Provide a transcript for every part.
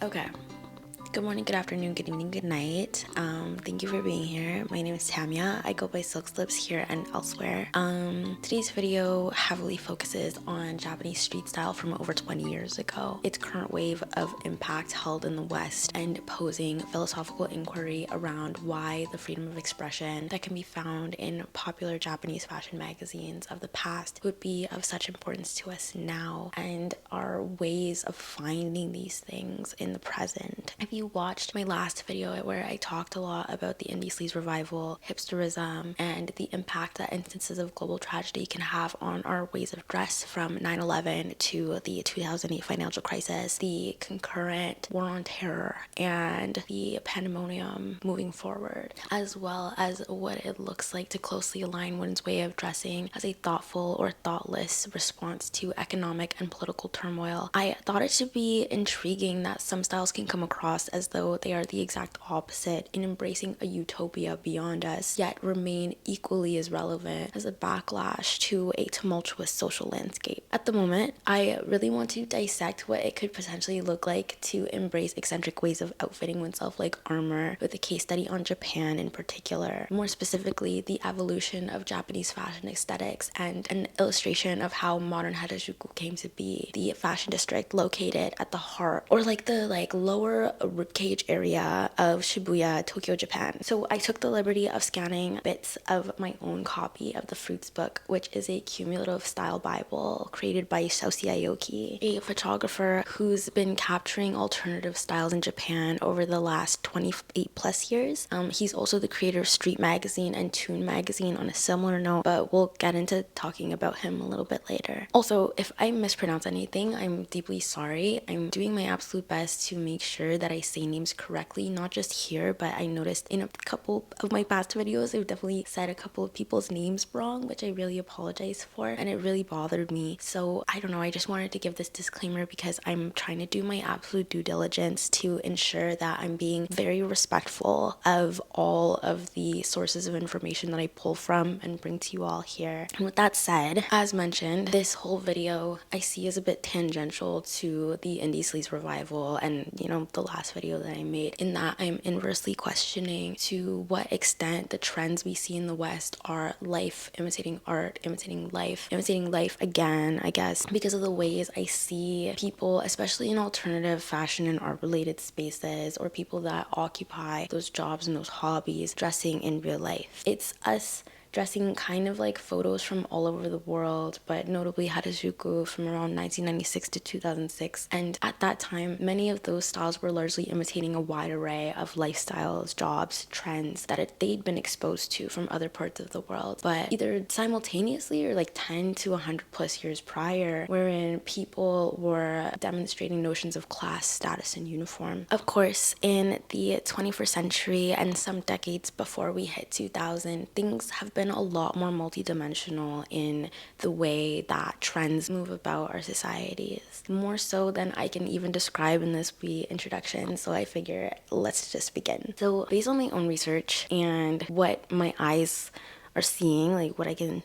Okay. Good morning, good afternoon, good evening, good night. Thank you for being here. My name is Tamia. I go by Silk Slips here and elsewhere. Today's video heavily focuses on Japanese street style from over 20 years ago, its current wave of impact held in the West, and posing philosophical inquiry around why the freedom of expression that can be found in popular Japanese fashion magazines of the past would be of such importance to us now, and our ways of finding these things in the present. If you watched my last video where I talked a lot about the indie sleaze revival, hipsterism, and the impact that instances of global tragedy can have on our ways of dress, from 9/11 to the 2008 financial crisis, the concurrent war on terror, and the pandemonium moving forward, as well as what it looks like to closely align one's way of dressing as a thoughtful or thoughtless response to economic and political turmoil, I thought it should be intriguing that some styles can come across as though they are the exact opposite in embracing a utopia beyond us, yet remain equally as relevant as a backlash to a tumultuous social landscape. At the moment, I really want to dissect what it could potentially look like to embrace eccentric ways of outfitting oneself like armor, with a case study on Japan in particular. More specifically, the evolution of Japanese fashion aesthetics and an illustration of how modern Harajuku came to be, the fashion district located at the heart, or the lower ribcage area of Shibuya, Tokyo, Japan. So I took the liberty of scanning bits of my own copy of the Fruits book, which is a cumulative style bible created by Shoichi Aoki, a photographer who's been capturing alternative styles in Japan over the last 28 plus years. He's also the creator of Street Magazine and Tune Magazine on a similar note, but we'll get into talking about him a little bit later. Also, if I mispronounce anything, I'm deeply sorry. I'm doing my absolute best to make sure that I say names correctly, not just here, but I noticed in a couple of my past videos, I've definitely said a couple of people's names wrong, which I really apologize for, and it really bothered me. So I don't know, I just wanted to give this disclaimer because I'm trying to do my absolute due diligence to ensure that I'm being very respectful of all of the sources of information that I pull from and bring to you all here. And with that said, as mentioned, this whole video I see as a bit tangential to the indie sleaze revival and, the last video that I made, in that I'm inversely questioning to what extent the trends we see in the West are life imitating art, imitating life again, I guess, because of the ways I see people, especially in alternative fashion and art related spaces, or people that occupy those jobs and those hobbies, dressing in real life. It's us dressing kind of like photos from all over the world, but notably Harajuku from around 1996 to 2006. And at that time, many of those styles were largely imitating a wide array of lifestyles, jobs, trends that they'd been exposed to from other parts of the world, but either simultaneously or 10 to 100 plus years prior, wherein people were demonstrating notions of class, status, and uniform. Of course, in the 21st century and some decades before we hit 2000, things have been a lot more multidimensional in the way that trends move about our societies, more so than I can even describe in this wee introduction. So I figure let's just begin. So based on my own research and what my eyes are seeing, what I can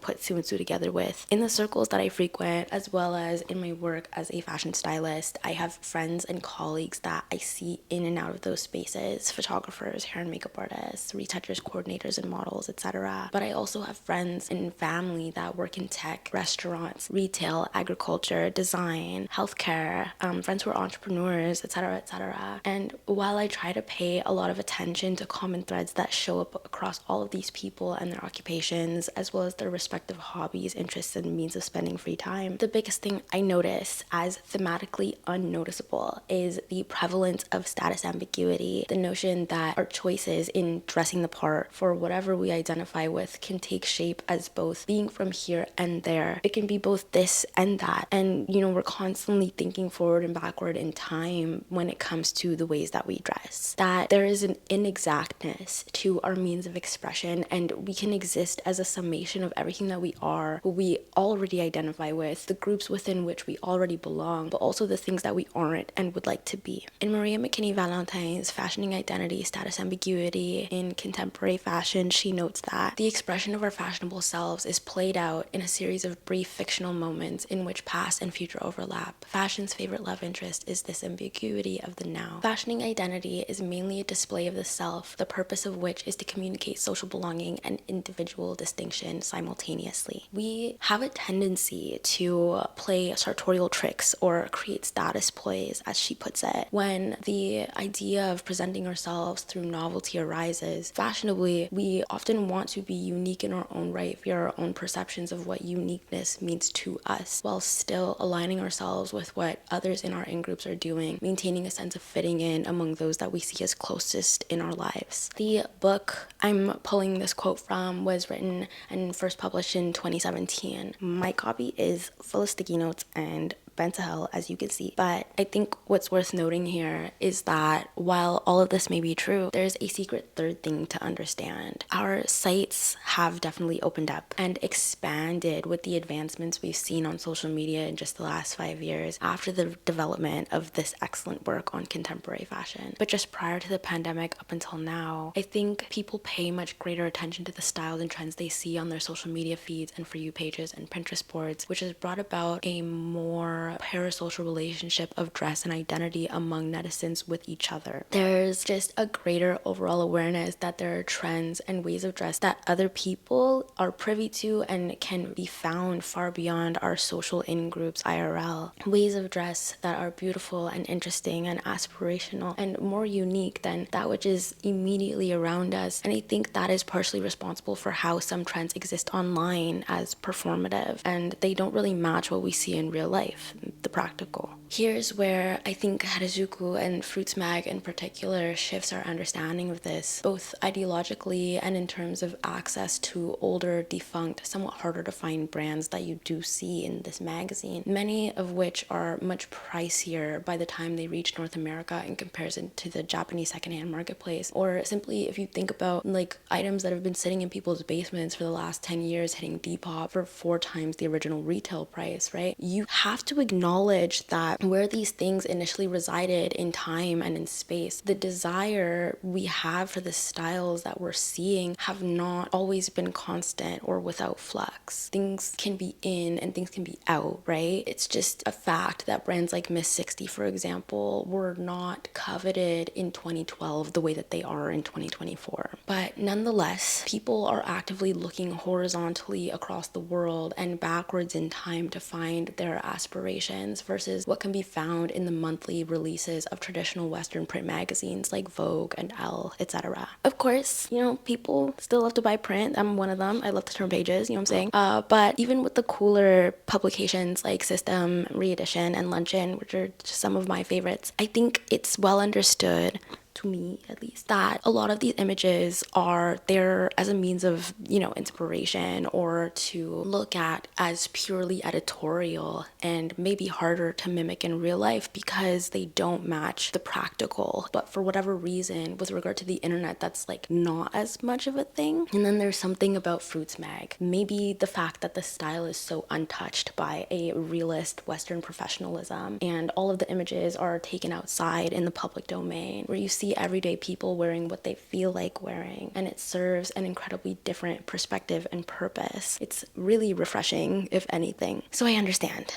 put two and two together with, in the circles that I frequent, as well as in my work as a fashion stylist, I have friends and colleagues that I see in and out of those spaces: photographers, hair and makeup artists, retouchers, coordinators, and models, etc. But I also have friends and family that work in tech, restaurants, retail, agriculture, design, healthcare, friends who are entrepreneurs, etc., etc. And while I try to pay a lot of attention to common threads that show up across all of these people and their occupations, as well as their respective hobbies, interests, and means of spending free time, the biggest thing I notice as thematically unnoticeable is the prevalence of status ambiguity, the notion that our choices in dressing the part for whatever we identify with can take shape as both being from here and there. It can be both this and that, and we're constantly thinking forward and backward in time when it comes to the ways that we dress, that there is an inexactness to our means of expression, and we can exist as a summation of of everything that we are, who we already identify with, the groups within which we already belong, but also the things that we aren't and would like to be. In Maria Mackinney-Valentin's Fashioning Identity, Status, Ambiguity in Contemporary Fashion, she notes that the expression of our fashionable selves is played out in a series of brief fictional moments in which past and future overlap. Fashion's favorite love interest is this ambiguity of the now. Fashioning identity is mainly a display of the self, the purpose of which is to communicate social belonging and individual distinction simultaneously. We have a tendency to play sartorial tricks or create status plays, as she puts it. When the idea of presenting ourselves through novelty arises, fashionably, we often want to be unique in our own right via our own perceptions of what uniqueness means to us, while still aligning ourselves with what others in our in-groups are doing, maintaining a sense of fitting in among those that we see as closest in our lives. The book I'm pulling this quote from was written and first published in 2017. My copy is full of sticky notes and bent to hell, as you can see. But I think what's worth noting here is that while all of this may be true, there's a secret third thing to understand. Our sights have definitely opened up and expanded with the advancements we've seen on social media in just the last 5 years after the development of this excellent work on contemporary fashion. But just prior to the pandemic up until now, I think people pay much greater attention to the styles and trends they see on their social media feeds and For You pages and Pinterest boards, which has brought about a more parasocial relationship of dress and identity among netizens with each other. There's just a greater overall awareness that there are trends and ways of dress that other people are privy to and can be found far beyond our social in-groups IRL. Ways of dress that are beautiful and interesting and aspirational and more unique than that which is immediately around us. And I think that is partially responsible for how some trends exist online as performative, and they don't really match what we see in real life, the practical. Here's where I think Harajuku and Fruits Mag in particular shifts our understanding of this, both ideologically and in terms of access to older, defunct, somewhat harder to find brands that you do see in this magazine, many of which are much pricier by the time they reach North America in comparison to the Japanese secondhand marketplace. Or simply, if you think about like items that have been sitting in people's basements for the last 10 years hitting Depop for 4 times the original retail price, right? You have to acknowledge that where these things initially resided in time and in space, the desire we have for the styles that we're seeing have not always been constant or without flux. Things can be in and things can be out, right? It's just a fact that brands like Miss 60, for example, were not coveted in 2012 the way that they are in 2024. But nonetheless, people are actively looking horizontally across the world and backwards in time to find their aspirations versus what can be found in the monthly releases of traditional Western print magazines like Vogue and Elle, etc. Of course, people still love to buy print. I'm one of them. I love to turn pages, you know what I'm saying? But even with the cooler publications like System, Reedition, and Luncheon, which are just some of my favorites, I think it's well understood, to me at least, that a lot of these images are there as a means of, inspiration or to look at as purely editorial and maybe harder to mimic in real life because they don't match the practical. But for whatever reason, with regard to the internet, that's like not as much of a thing. And then there's something about Fruits Mag. Maybe the fact that the style is so untouched by a realist Western professionalism and all of the images are taken outside in the public domain where you see everyday people wearing what they feel like wearing, and it serves an incredibly different perspective and purpose. It's really refreshing, if anything. So I understand.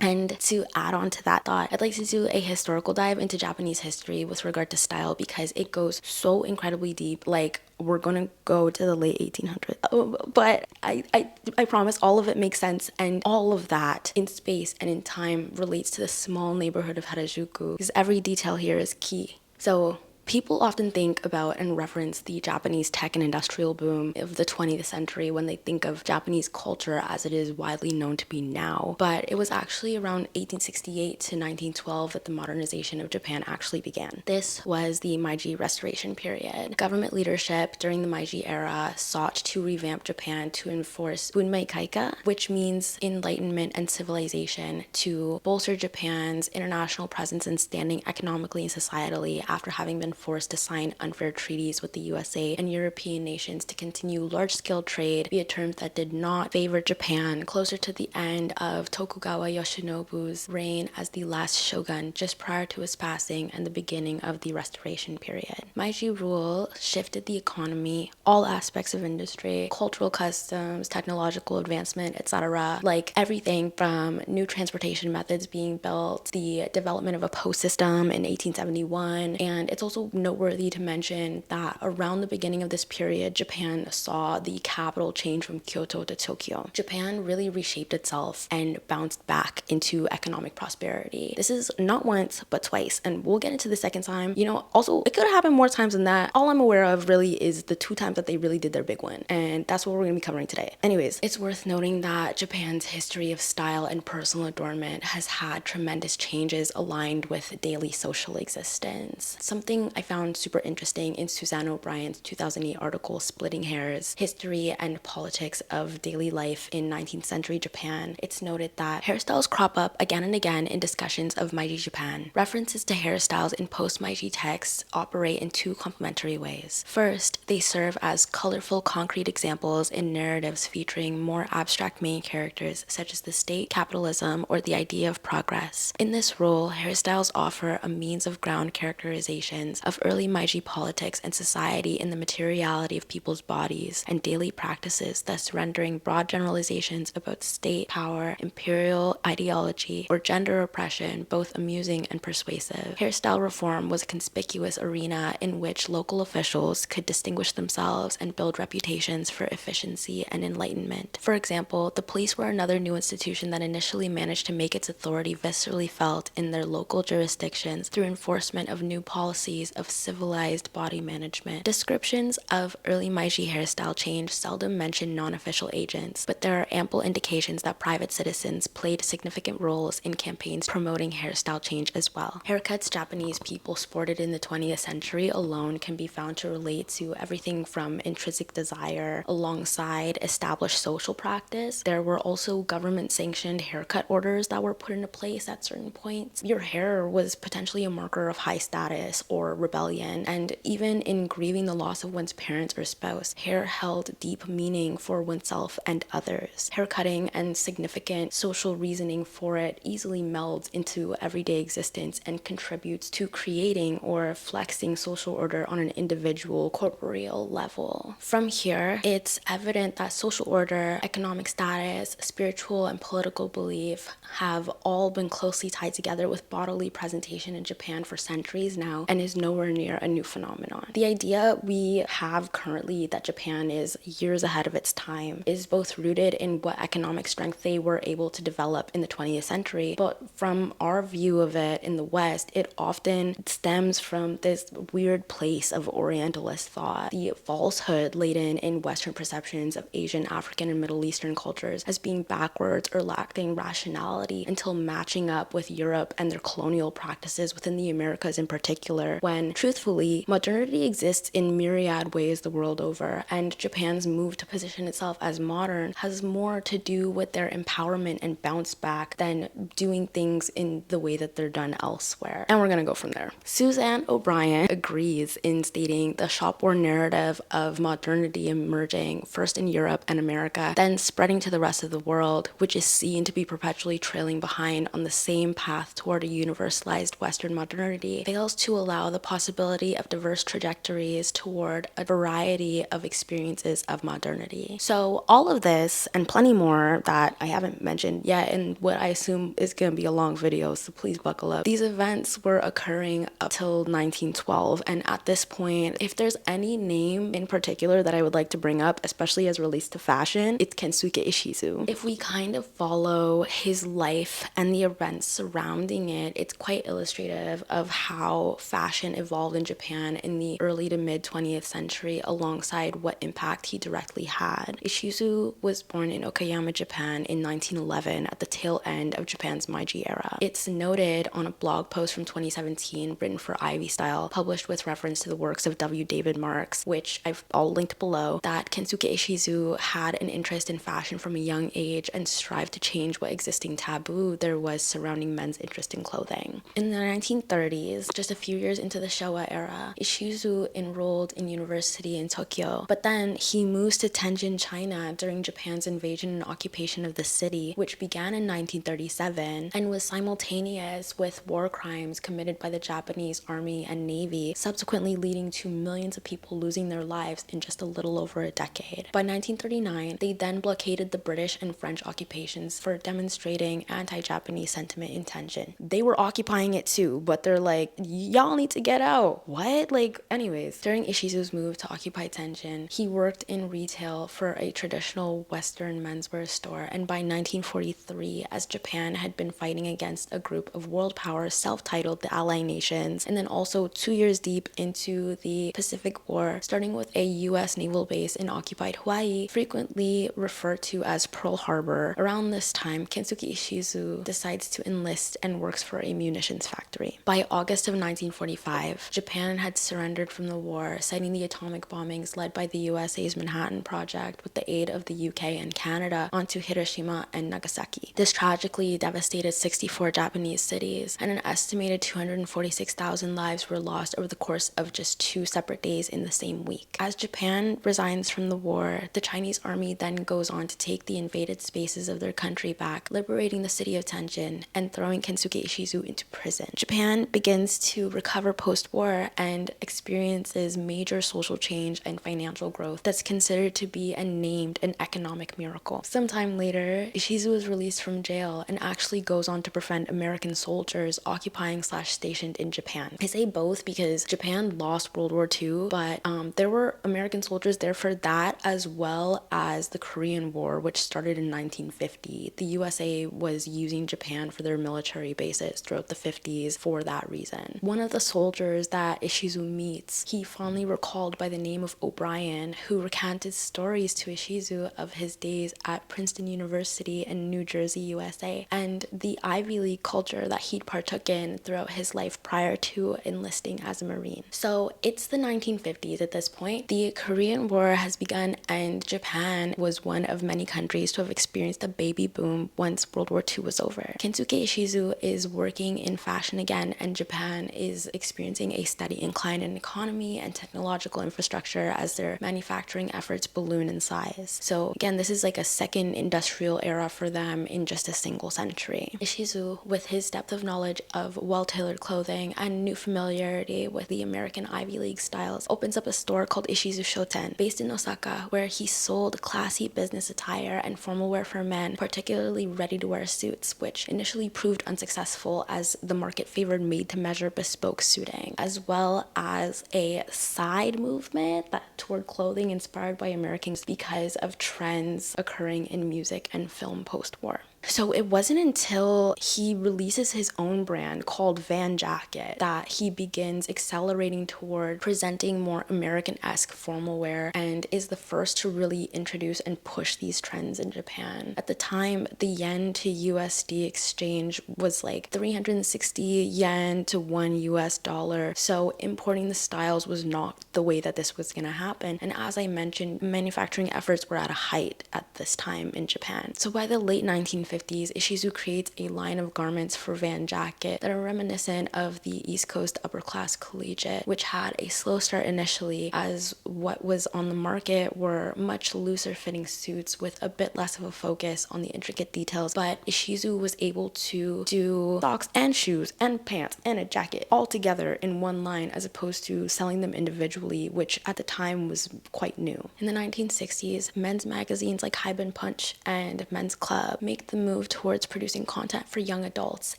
And to add on to that thought, I'd like to do a historical dive into Japanese history with regard to style because it goes so incredibly deep. Like, we're gonna go to the late 1800s, but I promise all of it makes sense, and all of that in space and in time relates to the small neighborhood of Harajuku because every detail here is key. So people often think about and reference the Japanese tech and industrial boom of the 20th century when they think of Japanese culture as it is widely known to be now. But it was actually around 1868 to 1912 that the modernization of Japan actually began. This was the Meiji Restoration period. Government leadership during the Meiji era sought to revamp Japan to enforce Bunmei Kaika, which means enlightenment and civilization, to bolster Japan's international presence and standing economically and societally after having been forced to sign unfair treaties with the USA and European nations to continue large-scale trade via terms that did not favor Japan closer to the end of Tokugawa Yoshinobu's reign as the last shogun just prior to his passing and the beginning of the Restoration period. Meiji rule shifted the economy, all aspects of industry, cultural customs, technological advancement, etc. Like everything from new transportation methods being built, the development of a post system in 1871, and it's also noteworthy to mention that around the beginning of this period, Japan saw the capital change from Kyoto to Tokyo. Japan really reshaped itself and bounced back into economic prosperity. This is not once, but twice, and we'll get into the second time. Also, it could have happened more times than that. All I'm aware of really is the 2 times that they really did their big one, and that's what we're going to be covering today. Anyways, it's worth noting that Japan's history of style and personal adornment has had tremendous changes aligned with daily social existence. Something I found super interesting in Suzanne O'Brien's 2008 article, Splitting Hairs, History and Politics of Daily Life in 19th Century Japan, it's noted that hairstyles crop up again and again in discussions of Meiji Japan. References to hairstyles in post-Meiji texts operate in 2 complementary ways. First, they serve as colorful concrete examples in narratives featuring more abstract main characters such as the state, capitalism, or the idea of progress. In this role, hairstyles offer a means of ground characterizations of early Meiji politics and society in the materiality of people's bodies and daily practices, thus rendering broad generalizations about state, power, imperial ideology, or gender oppression both amusing and persuasive. Hairstyle reform was a conspicuous arena in which local officials could distinguish themselves and build reputations for efficiency and enlightenment. For example, the police were another new institution that initially managed to make its authority viscerally felt in their local jurisdictions through enforcement of new policies of civilized body management. Descriptions of early Meiji hairstyle change seldom mention non-official agents, but there are ample indications that private citizens played significant roles in campaigns promoting hairstyle change as well. Haircuts Japanese people sported in the 20th century alone can be found to relate to everything from intrinsic desire alongside established social practice. There were also government-sanctioned haircut orders that were put into place at certain points. Your hair was potentially a marker of high status or rebellion, and even in grieving the loss of one's parents or spouse, hair held deep meaning for oneself and others. Haircutting and significant social reasoning for it easily melds into everyday existence and contributes to creating or flexing social order on an individual corporeal level. From here, it's evident that social order, economic status, spiritual and political belief have all been closely tied together with bodily presentation in Japan for centuries now and is nowhere near a new phenomenon. The idea we have currently that Japan is years ahead of its time is both rooted in what economic strength they were able to develop in the 20th century, but from our view of it in the West, it often stems from this weird place of Orientalist thought, the falsehood laden in Western perceptions of Asian, African, and Middle Eastern cultures as being backwards or lacking rationality until matching up with Europe and their colonial practices within the Americas in particular, when truthfully, modernity exists in myriad ways the world over, and Japan's move to position itself as modern has more to do with their empowerment and bounce back than doing things in the way that they're done elsewhere. And we're gonna go from there. Suzanne O'Brien agrees in stating the shop-worn narrative of modernity emerging first in Europe and America, then spreading to the rest of the world, which is seen to be perpetually trailing behind on the same path toward a universalized Western modernity, fails to allow the possibility of diverse trajectories toward a variety of experiences of modernity. So all of this and plenty more that I haven't mentioned yet in what I assume is going to be a long video, so please buckle up. These events were occurring up till 1912, and at this point, if there's any name in particular that I would like to bring up, especially as relates to fashion, it's Kensuke Ishizu. If we kind of follow his life and the events surrounding it, it's quite illustrative of how fashion evolved in Japan in the early to mid 20th century alongside what impact he directly had. Ishizu was born in Okayama, Japan in 1911 at the tail end of Japan's Meiji era. It's noted on a blog post from 2017 written for Ivy Style, published with reference to the works of W. David Marks, which I've all linked below, that Kensuke Ishizu had an interest in fashion from a young age and strived to change what existing taboo there was surrounding men's interest in clothing. In the 1930s, just a few years into the the Showa era, Ishizu enrolled in university in Tokyo, but then he moves to Tenjin, China during Japan's invasion and occupation of the city, which began in 1937 and was simultaneous with war crimes committed by the Japanese Army and Navy, subsequently leading to millions of people losing their lives in just a little over a decade. By 1939, they then blockaded the British and French occupations for demonstrating anti-Japanese sentiment in Tenjin. They were occupying it too, but they're like, y'all need to get out. What? Like, anyways, during Ishizu's move to occupy Tenjin, he worked in retail for a traditional Western menswear store, and by 1943, as Japan had been fighting against a group of world powers self-titled the Allied Nations, and then also 2 years deep into the Pacific War, starting with a US naval base in occupied Hawaii, frequently referred to as Pearl Harbor. Around this time, Kensuke Ishizu decides to enlist and works for a munitions factory. By August of 1945, Japan had surrendered from the war, citing the atomic bombings led by the USA's Manhattan Project with the aid of the UK and Canada onto Hiroshima and Nagasaki. This tragically devastated 64 Japanese cities, and an estimated 246,000 lives were lost over the course of just 2 separate days in the same week. As Japan resigns from the war, the Chinese army then goes on to take the invaded spaces of their country back, liberating the city of Tenjin and throwing Kensuke Ishizu into prison. Japan begins to recover post-war and experiences major social change and financial growth that's considered to be and named an economic miracle. Sometime later, Ishizu is released from jail and actually goes on to befriend American soldiers occupying/stationed in Japan. I say both because Japan lost World War II, but there were American soldiers there for that, as well as the Korean War, which started in 1950. The USA was using Japan for their military bases throughout the 50s for that reason. One of the soldiers that Ishizu meets, he fondly recalled by the name of O'Brien, who recanted stories to Ishizu of his days at Princeton University in New Jersey, USA, and the Ivy League culture that he'd partook in throughout his life prior to enlisting as a Marine. So it's the 1950s at this point. The Korean War has begun, and Japan was one of many countries to have experienced a baby boom once World War II was over. Kensuke Ishizu is working in fashion again, and Japan is experiencing a steady incline in economy and technological infrastructure as their manufacturing efforts balloon in size. So again, this is like a second industrial era for them in just a single century. Ishizu, with his depth of knowledge of well-tailored clothing and new familiarity with the American Ivy League styles, opens up a store called Ishizu Shoten, based in Osaka, where he sold classy business attire and formal wear for men, particularly ready-to-wear suits, which initially proved unsuccessful as the market favored made-to-measure bespoke suiting, as well as a side movement toward clothing inspired by Americans because of trends occurring in music and film post-war. So it wasn't until he releases his own brand called Van Jacket that he begins accelerating toward presenting more American-esque formal wear, and is the first to really introduce and push these trends in Japan. At the time, the yen to USD exchange was like 360 yen to $1, so importing the styles was not the way that this was going to happen. And as I mentioned, manufacturing efforts were at a height at this time in Japan. So by the late 1950s, Ishizu creates a line of garments for Van Jacket that are reminiscent of the East Coast upper-class collegiate, which had a slow start initially, as what was on the market were much looser fitting suits with a bit less of a focus on the intricate details. But Ishizu was able to do socks and shoes and pants and a jacket all together in one line, as opposed to selling them individually, which at the time was quite new. In the 1960s, men's magazines like Hyben Punch and Men's Club make the move towards producing content for young adults,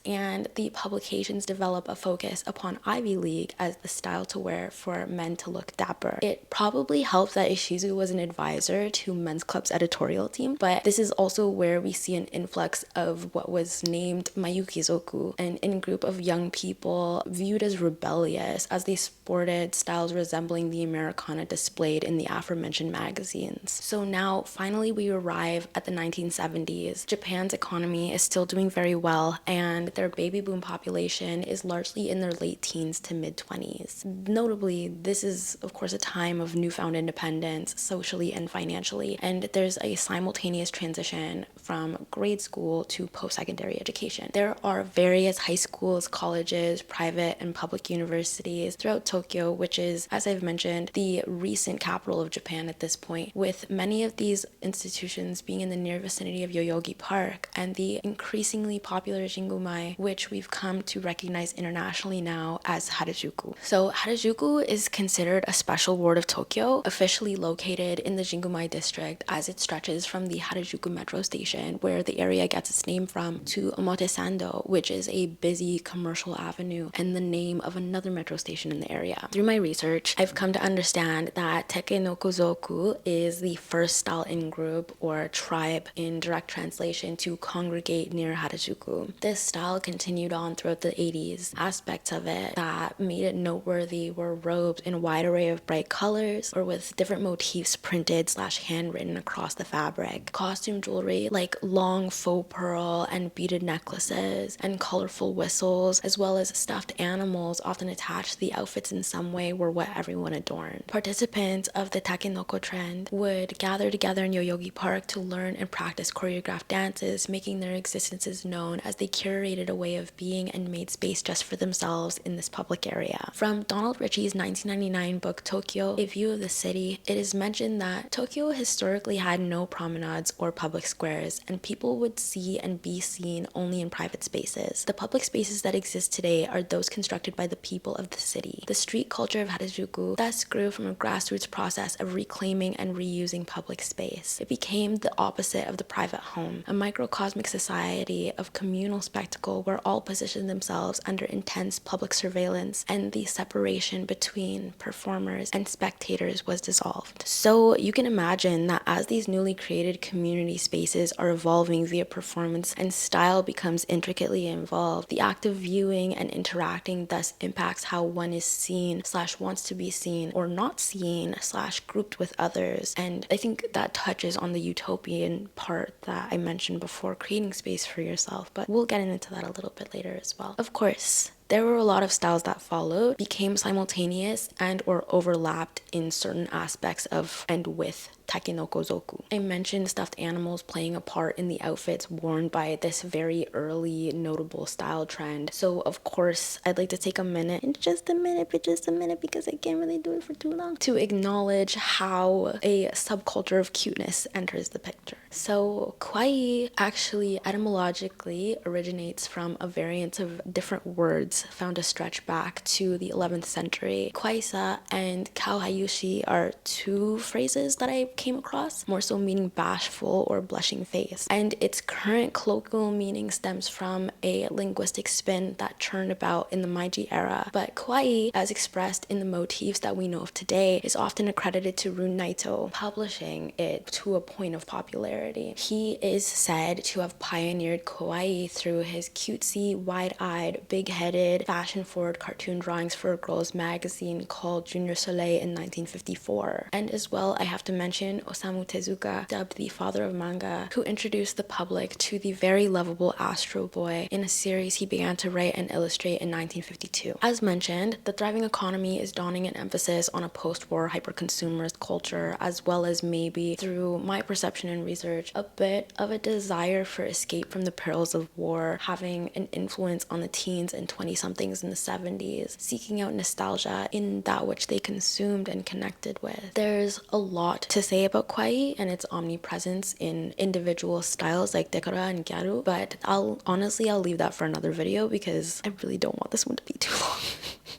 and the publications develop a focus upon Ivy League as the style to wear for men to look dapper. It probably helped that Ishizu was an advisor to Men's Club's editorial team, but this is also where we see an influx of what was named Mayukizoku, an in-group of young people viewed as rebellious, as they sported styles resembling the Americana displayed in the aforementioned magazines. So now, finally, we arrive at the 1970s. Japan's economy is still doing very well, and their baby boom population is largely in their late teens to mid-20s. Notably, this is of course a time of newfound independence socially and financially, and there's a simultaneous transition from grade school to post-secondary education. There are various high schools, colleges, private and public universities throughout Tokyo, which is, as I've mentioned, the recent capital of Japan at this point, with many of these institutions being in the near vicinity of Yoyogi Park and the increasingly popular Jingumae, which we've come to recognize internationally now as Harajuku. So Harajuku is considered a special ward of Tokyo, officially located in the Jingumae district, as it stretches from the Harajuku metro station, where the area gets its name from, to Omotesando, which is a busy commercial avenue and the name of another metro station in the area. Through my research, I've come to understand that Tekenokozoku is the first style in-group or tribe in direct translation to congregate near Harajuku. This style continued on throughout the 80s. Aspects of it that made it noteworthy were robes in a wide array of bright colors or with different motifs printed / handwritten across the fabric. Costume jewelry like long faux pearl and beaded necklaces and colorful whistles, as well as stuffed animals often attached to the outfits in some way, were what everyone adorned. Participants of the takenoko trend would gather together in Yoyogi Park to learn and practice choreographed dances, making their existences known as they curated a way of being and made space just for themselves in this public area. From Donald Ritchie's 1999 book Tokyo, A View of the City, it is mentioned that Tokyo historically had no promenades or public squares, and people would see and be seen only in private spaces. The public spaces that exist today are those constructed by the people of the city. The street culture of Harajuku thus grew from a grassroots process of reclaiming and reusing public space. It became the opposite of the private home, a microcosmic society of communal spectacle where all positioned themselves under intense public surveillance, and the separation between performers and spectators was dissolved. So you can imagine that as these newly created community spaces are evolving via performance and style becomes intricately involved, the act of viewing and interacting thus impacts how one is seen / wants to be seen or not seen / grouped with others. And I think that touches on the utopian part that I mentioned before, creating space for yourself, but we'll get into that a little bit later as well. Of course, there were a lot of styles that followed, became simultaneous and or overlapped in certain aspects of and with Takenokozoku. I mentioned stuffed animals playing a part in the outfits worn by this very early notable style trend. So of course, I'd like to take a minute, just a minute, because I can't really do it for too long, to acknowledge how a subculture of cuteness enters the picture. So kawaii actually etymologically originates from a variant of different words found to stretch back to the 11th century. Kwaisa and kauhayushi are two phrases that I came across, more so meaning bashful or blushing face. And its current colloquial meaning stems from a linguistic spin that churned about in the Meiji era. But kawaii, as expressed in the motifs that we know of today, is often accredited to Run Naito, publishing it to a point of popularity. He is said to have pioneered kawaii through his cutesy, wide-eyed, big-headed, fashion-forward cartoon drawings for a girls' magazine called Junior Soleil in 1954. And as well, I have to mention Osamu Tezuka, dubbed the father of manga, who introduced the public to the very lovable Astro Boy in a series he began to write and illustrate in 1952. As mentioned, the thriving economy is donning an emphasis on a post-war hyper-consumerist culture, as well as maybe, through my perception and research, a bit of a desire for escape from the perils of war, having an influence on the teens and 20-somethings in the 70s, seeking out nostalgia in that which they consumed and connected with. There's a lot to say about kawaii and its omnipresence in individual styles like dekora and gyaru, but I'll leave that for another video because I really don't want this one to be too long.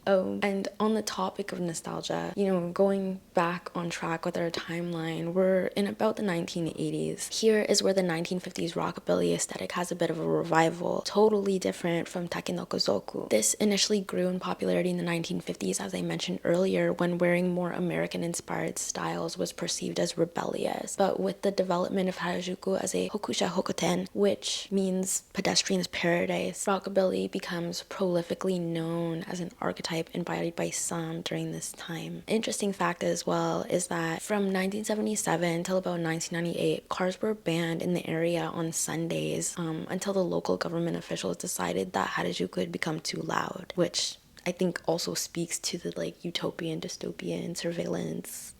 Oh, and on the topic of nostalgia, going back on track with our timeline, we're in about the 1980s. Here is where the 1950s rockabilly aesthetic has a bit of a revival, totally different from Takenokozoku. This initially grew in popularity in the 1950s, as I mentioned earlier, when wearing more American-inspired styles was perceived as rebellious. But with the development of Harajuku as a hokusha hokoten, which means pedestrian's paradise, rockabilly becomes prolifically known as an archetype stereotype embodied by some during this time. Interesting fact as well is that from 1977 till about 1998, cars were banned in the area on Sundays until the local government officials decided that Harajuku had become too loud, which I think also speaks to the like utopian, dystopian surveillance.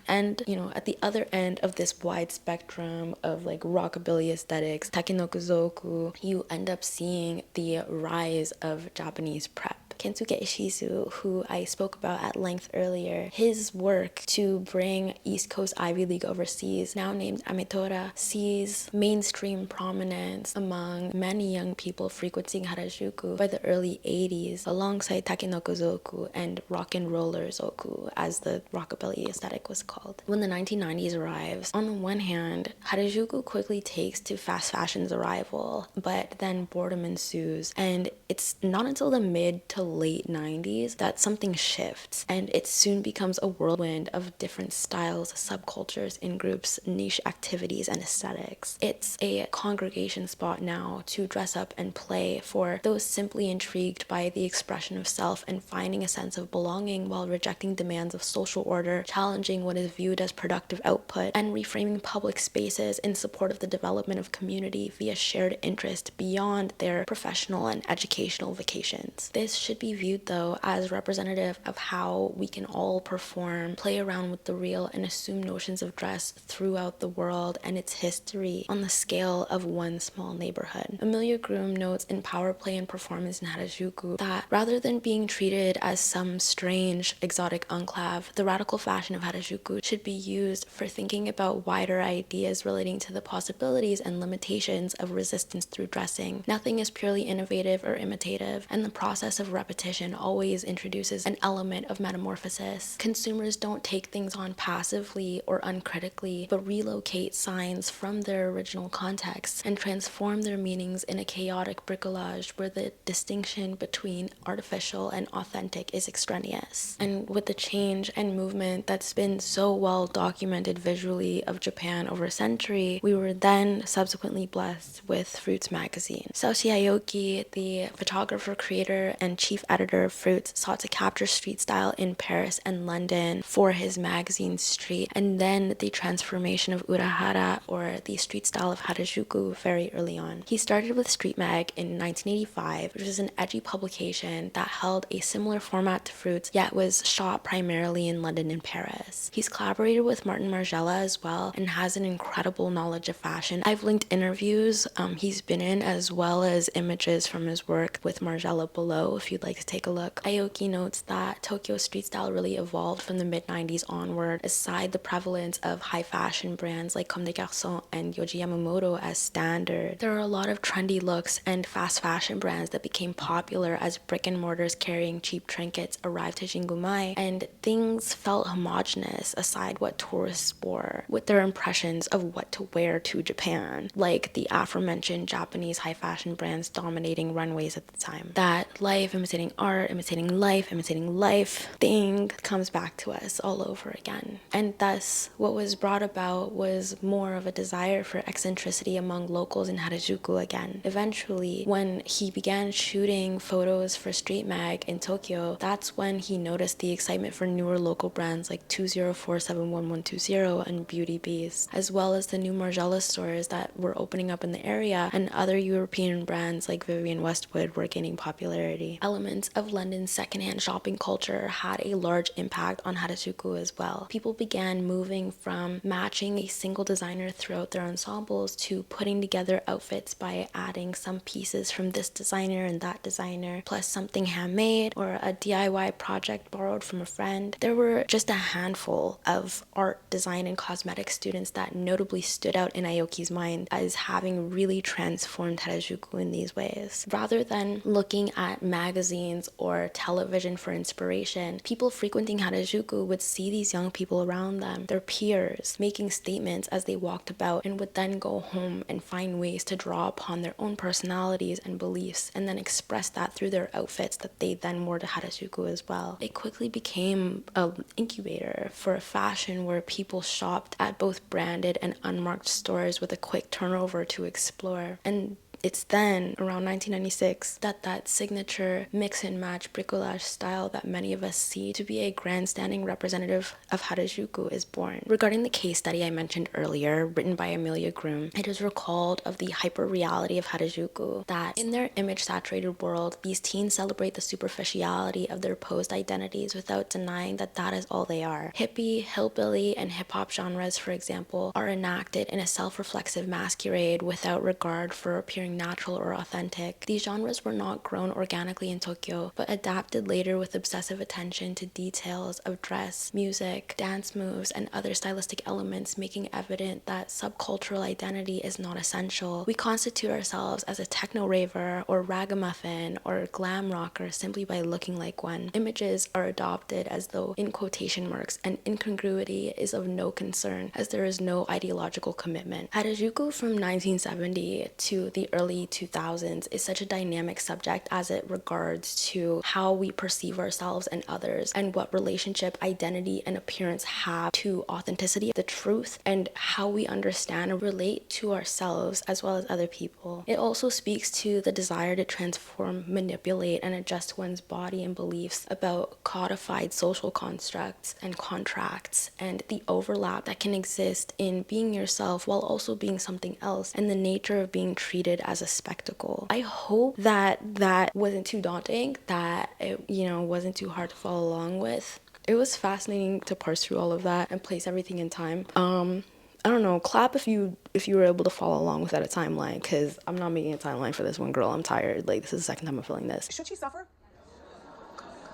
And, you know, at the other end of this wide spectrum of like rockabilly aesthetics, Takenokuzoku, you end up seeing the rise of Japanese prep. Kensuke Ishizu, who I spoke about at length earlier, his work to bring East Coast Ivy League overseas, now named Amitora, sees mainstream prominence among many young people frequenting Harajuku by the early 80s, alongside Takenokuzoku and rock and roller zoku, as the rockabilly aesthetic was called. When the 1990s arrives, on the one hand, Harajuku quickly takes to fast fashion's arrival, but then boredom ensues, and it's not until the mid to late 90s that something shifts, and it soon becomes a whirlwind of different styles, subcultures, in-groups, niche activities, and aesthetics. It's a congregation spot now to dress up and play for those simply intrigued by the expression of self and finding a sense of belonging while rejecting demands of social order, challenging what is viewed as productive output, and reframing public spaces in support of the development of community via shared interest beyond their professional and educational vacations. This should be viewed though as representative of how we can all perform, play around with the real, and assume notions of dress throughout the world and its history on the scale of one small neighborhood. Amelia Groom notes in Power Play and Performance in Harajuku that rather than being treated as some strange exotic enclave, the radical fashion of Harajuku should be used for thinking about wider ideas relating to the possibilities and limitations of resistance through dressing. Nothing is purely innovative or imitative, and the process of repetition always introduces an element of metamorphosis. Consumers don't take things on passively or uncritically, but relocate signs from their original context and transform their meanings in a chaotic bricolage where the distinction between artificial and authentic is extraneous. And with the change and movement that's been so well documented visually of Japan over a century, we were then subsequently blessed with Fruits magazine. Shoichi Aoki, the photographer, creator, and chief editor of Fruits, sought to capture street style in Paris and London for his magazine Street, and then the transformation of Urahara, or the street style of Harajuku, very early on. He started with Street Mag in 1985, which was an edgy publication that held a similar format to Fruits, yet was shot primarily in London and Paris. He's collaborated with Martin Margiela as well, and has an incredible knowledge of fashion. I've linked interviews he's been in, as well as images from his work with Margiela below if you'd like to take a look. Aoki notes that Tokyo street style really evolved from the mid-90s onward, aside the prevalence of high fashion brands like Comme des Garçons and Yohji Yamamoto as standard. There are a lot of trendy looks and fast fashion brands that became popular as brick and mortars carrying cheap trinkets arrived to Jingumae, and things felt homogenous aside what tourists wore, with their impressions of what to wear to Japan, like the aforementioned Japanese high fashion brands dominating runways at the time. That life imitating art, imitating life thing comes back to us all over again. And thus, what was brought about was more of a desire for eccentricity among locals in Harajuku again. Eventually, when he began shooting photos for Street Mag in Tokyo, that's when he noticed the excitement for newer local brands like 2047120 and Beauty Beast, as well as the new Margiela stores that were opening up in the area, and other European brands like Vivienne Westwood were gaining popularity. Elements of London's secondhand shopping culture had a large impact on Harajuku as well. People began moving from matching a single designer throughout their ensembles to putting together outfits by adding some pieces from this designer and that designer, plus something handmade or a DIY project borrowed from a friend. There were just a handful of art, design, and cosmetics students that notably stood out in Aoki's mind as having really transformed Harajuku in these ways. Rather than looking at magazines or television for inspiration, people frequenting Harajuku would see these young people around them, their peers, making statements as they walked about, and would then go home and find ways to draw upon their own personalities and beliefs, and then express that through their outfits that they then wore to Harajuku as well. It quickly became an incubator for a fashion where people shopped at both branded and unmarked stores with a quick turnover to explore. And It's then, around 1996, that signature mix and match bricolage style that many of us see to be a grandstanding representative of Harajuku is born. Regarding the case study I mentioned earlier, written by Amelia Groom, it is recalled of the hyperreality of Harajuku, that in their image-saturated world, these teens celebrate the superficiality of their posed identities without denying that that is all they are. Hippie, hillbilly, and hip-hop genres, for example, are enacted in a self-reflexive masquerade without regard for appearing natural or authentic. These genres were not grown organically in Tokyo, but adapted later with obsessive attention to details of dress, music, dance moves, and other stylistic elements, making evident that subcultural identity is not essential. We constitute ourselves as a techno raver or ragamuffin or glam rocker simply by looking like one. Images are adopted as though in quotation marks, and incongruity is of no concern as there is no ideological commitment. Harajuku from 1970 to the early 2000s is such a dynamic subject as it regards to how we perceive ourselves and others, and what relationship, identity, and appearance have to authenticity, the truth, and how we understand and relate to ourselves as well as other people. It also speaks to the desire to transform, manipulate, and adjust one's body and beliefs about codified social constructs and contracts, and the overlap that can exist in being yourself while also being something else, and the nature of being treated as a spectacle. I hope that that wasn't too daunting, that it, wasn't too hard to follow along with. It was fascinating to parse through all of that and place everything in time. I don't know, clap if you were able to follow along without a timeline, because I'm not making a timeline for this one, girl. I'm tired. Like, this is the second time I'm feeling this. Should she suffer?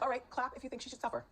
All right, clap if you think she should suffer.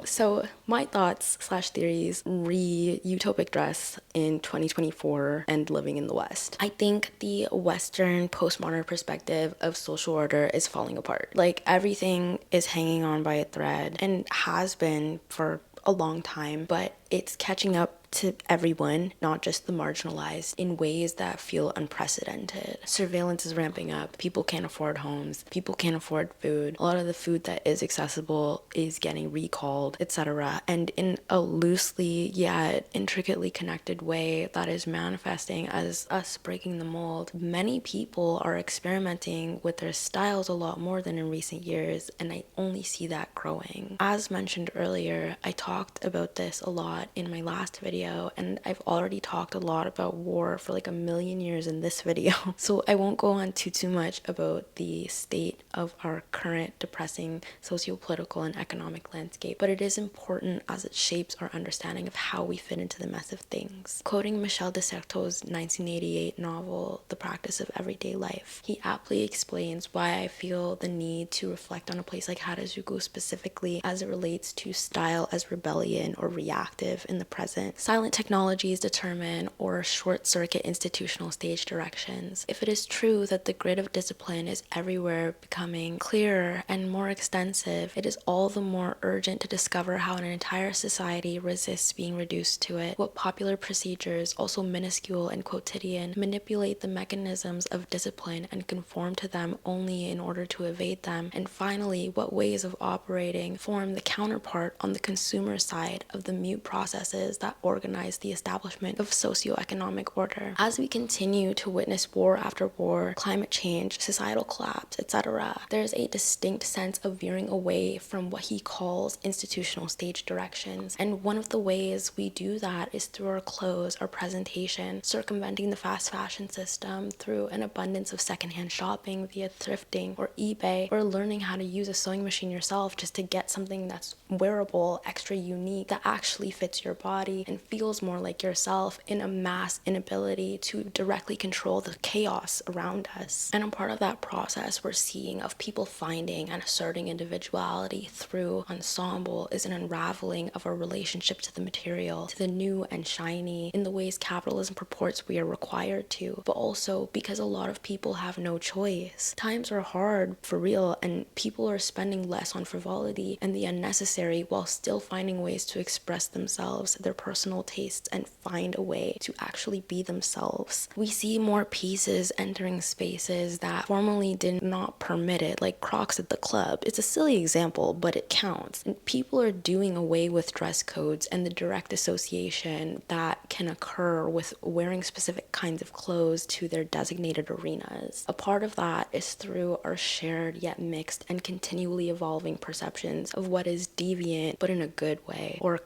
So my thoughts / theories re utopic dress in 2024 and living in the West. I think the Western postmodern perspective of social order is falling apart. Like, everything is hanging on by a thread and has been for a long time, but it's catching up to everyone, not just the marginalized, in ways that feel unprecedented. Surveillance is ramping up. People can't afford homes. People can't afford food. A lot of the food that is accessible is getting recalled, etc. And in a loosely yet intricately connected way that is manifesting as us breaking the mold, many people are experimenting with their styles a lot more than in recent years, and I only see that growing. As mentioned earlier, I talked about this a lot in my last video, and I've already talked a lot about war for like a million years in this video, so I won't go on too much about the state of our current depressing socio-political and economic landscape, but it is important as it shapes our understanding of how we fit into the mess of things. Quoting Michel de Certeau's 1988 novel, The Practice of Everyday Life, he aptly explains why I feel the need to reflect on a place like Harajuku specifically as it relates to style as rebellion or reactive in the present. Silent technologies determine or short-circuit institutional stage directions. If it is true that the grid of discipline is everywhere becoming clearer and more extensive, it is all the more urgent to discover how an entire society resists being reduced to it, what popular procedures, also minuscule and quotidian, manipulate the mechanisms of discipline and conform to them only in order to evade them, and finally, what ways of operating form the counterpart on the consumer side of the mute processes that organize the establishment of socioeconomic order. As we continue to witness war after war, climate change, societal collapse, etc., there's a distinct sense of veering away from what he calls institutional stage directions. And one of the ways we do that is through our clothes, our presentation, circumventing the fast fashion system through an abundance of secondhand shopping via thrifting or eBay, or learning how to use a sewing machine yourself just to get something that's wearable, extra unique, that actually fits your body and feels more like yourself, in a mass inability to directly control the chaos around us. And a part of that process we're seeing of people finding and asserting individuality through ensemble is an unraveling of our relationship to the material, to the new and shiny, in the ways capitalism purports we are required to, but also because a lot of people have no choice. Times are hard for real, and people are spending less on frivolity and the unnecessary while still finding ways to express themselves themselves, their personal tastes, and find a way to actually be themselves. We see more pieces entering spaces that formerly did not permit it, like Crocs at the club. It's a silly example, but it counts. And people are doing away with dress codes and the direct association that can occur with wearing specific kinds of clothes to their designated arenas. A part of that is through our shared yet mixed and continually evolving perceptions of what is deviant but in a good way, or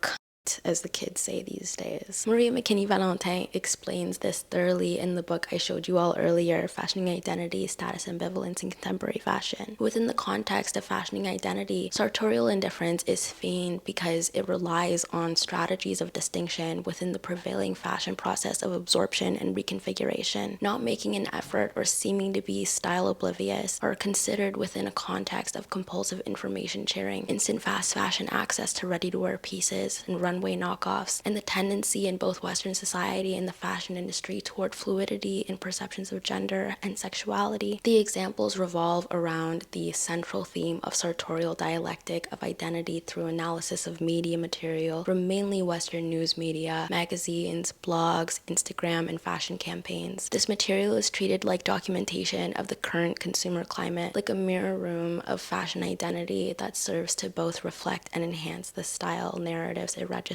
as the kids say these days. Maria Mackinney-Valentin explains this thoroughly in the book I showed you all earlier, Fashioning Identity, Status, Ambivalence in Contemporary Fashion. Within the context of fashioning identity, sartorial indifference is feigned because it relies on strategies of distinction within the prevailing fashion process of absorption and reconfiguration. Not making an effort or seeming to be style oblivious are considered within a context of compulsive information sharing, instant fast fashion access to ready-to-wear pieces, and runway knockoffs, and the tendency in both Western society and the fashion industry toward fluidity in perceptions of gender and sexuality. The examples revolve around the central theme of sartorial dialectic of identity through analysis of media material from mainly Western news media, magazines, blogs, Instagram, and fashion campaigns. This material is treated like documentation of the current consumer climate, like a mirror room of fashion identity that serves to both reflect and enhance the style narratives it registers.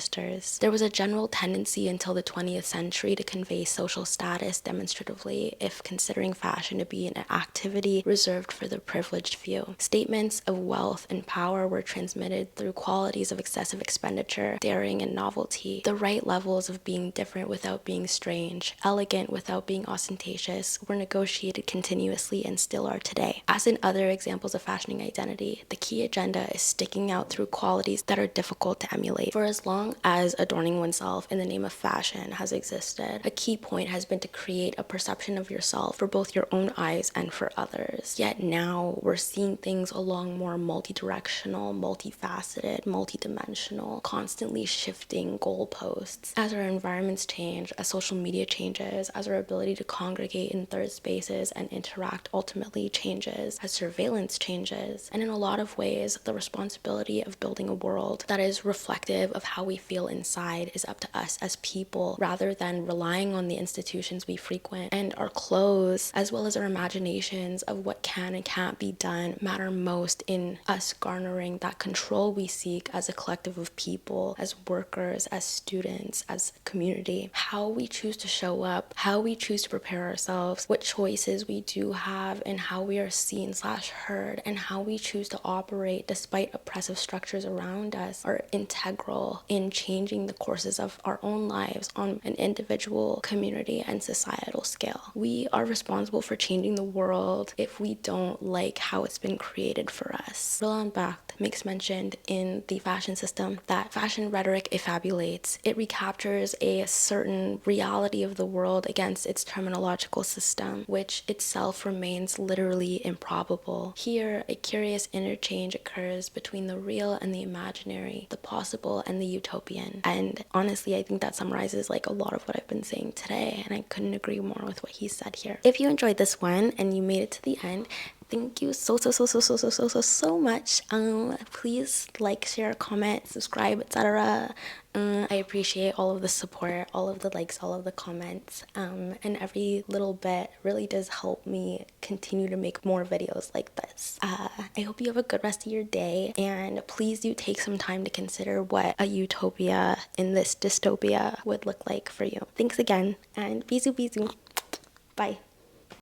There was a general tendency until the 20th century to convey social status demonstratively, if considering fashion to be an activity reserved for the privileged few. Statements of wealth and power were transmitted through qualities of excessive expenditure, daring, and novelty. The right levels of being different without being strange, elegant without being ostentatious, were negotiated continuously and still are today. As in other examples of fashioning identity, the key agenda is sticking out through qualities that are difficult to emulate. For as long as adorning oneself in the name of fashion has existed, a key point has been to create a perception of yourself for both your own eyes and for others. Yet now we're seeing things along more multi-directional, multifaceted, multi-dimensional, constantly shifting goalposts. As our environments change, as social media changes, as our ability to congregate in third spaces and interact ultimately changes, as surveillance changes, and in a lot of ways, the responsibility of building a world that is reflective of how we feel inside is up to us as people, rather than relying on the institutions we frequent. And our clothes, as well as our imaginations of what can and can't be done, matter most in us garnering that control we seek as a collective of people, as workers, as students, as community. How we choose to show up, how we choose to prepare ourselves, what choices we do have, and how we are seen/heard, and how we choose to operate despite oppressive structures around us are integral in changing the courses of our own lives on an individual, community, and societal scale. We are responsible for changing the world if we don't like how it's been created for us. Roland Barthes makes mention in the fashion system that fashion rhetoric effabulates. It recaptures a certain reality of the world against its terminological system, which itself remains literally improbable. Here, a curious interchange occurs between the real and the imaginary, the possible and the utopian. And honestly, I think that summarizes like a lot of what I've been saying today, and I couldn't agree more with what he said here. If you enjoyed this one and you made it to the end, thank you so much. Please like, share, comment, subscribe, etc. I appreciate all of the support, all of the likes, all of the comments, and every little bit really does help me continue to make more videos like this. I hope you have a good rest of your day, and please do take some time to consider what a utopia in this dystopia would look like for you. Thanks again, and bisous. Bye.